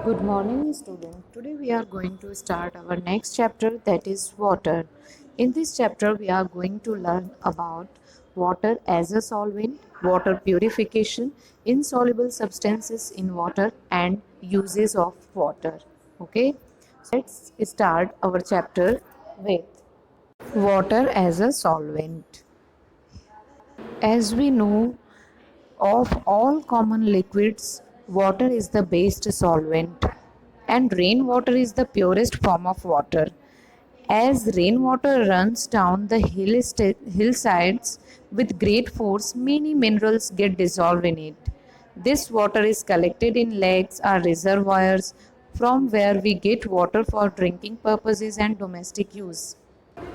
Good morning, student. Today we are going to start our next chapter, that is water. In this chapter, we are going to learn about water as a solvent, water purification, insoluble substances in water, and uses of water. Okay, so let's start our chapter with water as a solvent. As we know, of all common liquids, water is the best solvent, and rainwater is the purest form of water. As rainwater runs down the hillsides with great force, many minerals get dissolved in it. This water is collected in lakes or reservoirs from where we get water for drinking purposes and domestic use.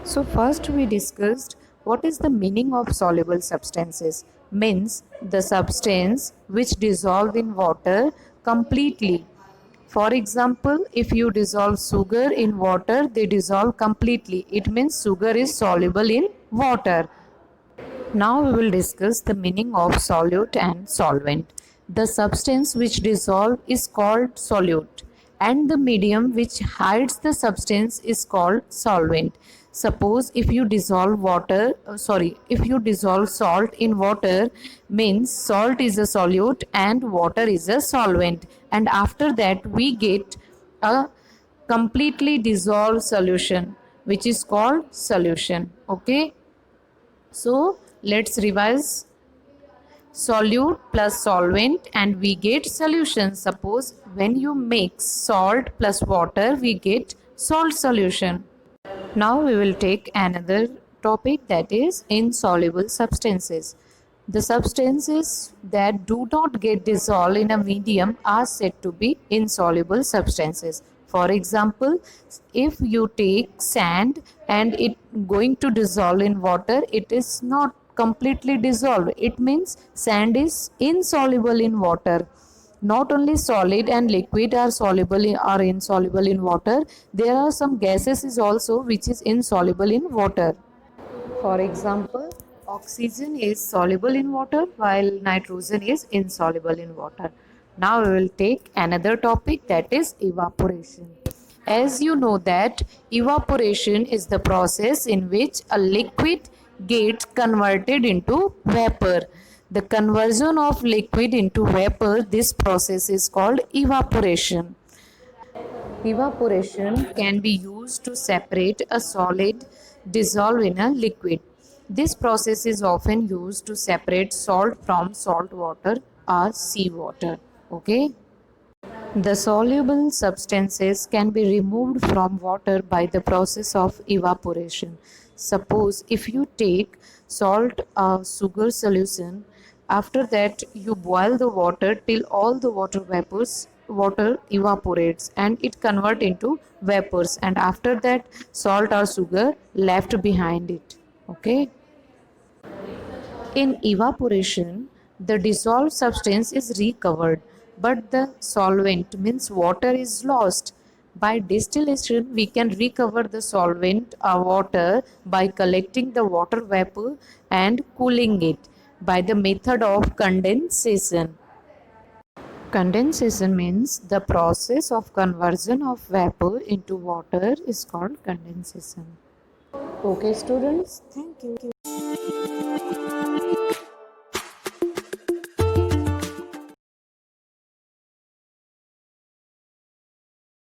So first we discussed what is the meaning of soluble substances. Means the substance which dissolve in water completely. For example, if you dissolve sugar in water, they dissolve completely. It means sugar is soluble in water. Now we will discuss the meaning of solute and solvent. The substance which dissolve is called solute and the medium which hides the substance is called solvent. Suppose if you dissolve if you dissolve salt in water, means salt is a solute and water is a solvent, and after that we get a completely dissolved solution which is called solution. Okay, so let's revise solute plus solvent and we get solution. Suppose when you mix salt plus water, we get salt solution. Now we will take another topic, that is insoluble substances. The substances that do not get dissolved in a medium are said to be insoluble substances. For example, if you take sand and it going to dissolve in water, it is not completely dissolved. It means sand is insoluble in water. Not only solid and liquid are soluble or insoluble in water, there are some gases is also which is insoluble in water. For example, oxygen is soluble in water while nitrogen is insoluble in water. Now we will take another topic, that is evaporation. As you know that evaporation is the process in which a liquid gets converted into vapor. The conversion of liquid into vapor, this process is called evaporation. Evaporation can be used to separate a solid dissolved in a liquid. This process is often used to separate salt from salt water or seawater. Okay. The soluble substances can be removed from water by the process of evaporation. Suppose if you take salt or sugar solution, after that you boil the water till all the water evaporates and it convert into vapors, and after that salt or sugar left behind it. Okay. In evaporation, the dissolved substance is recovered, but the solvent means water is lost. By distillation, we can recover the solvent or water by collecting the water vapor and cooling it by the method of condensation. Condensation means the process of conversion of vapor into water is called condensation. Okay, students, thank you.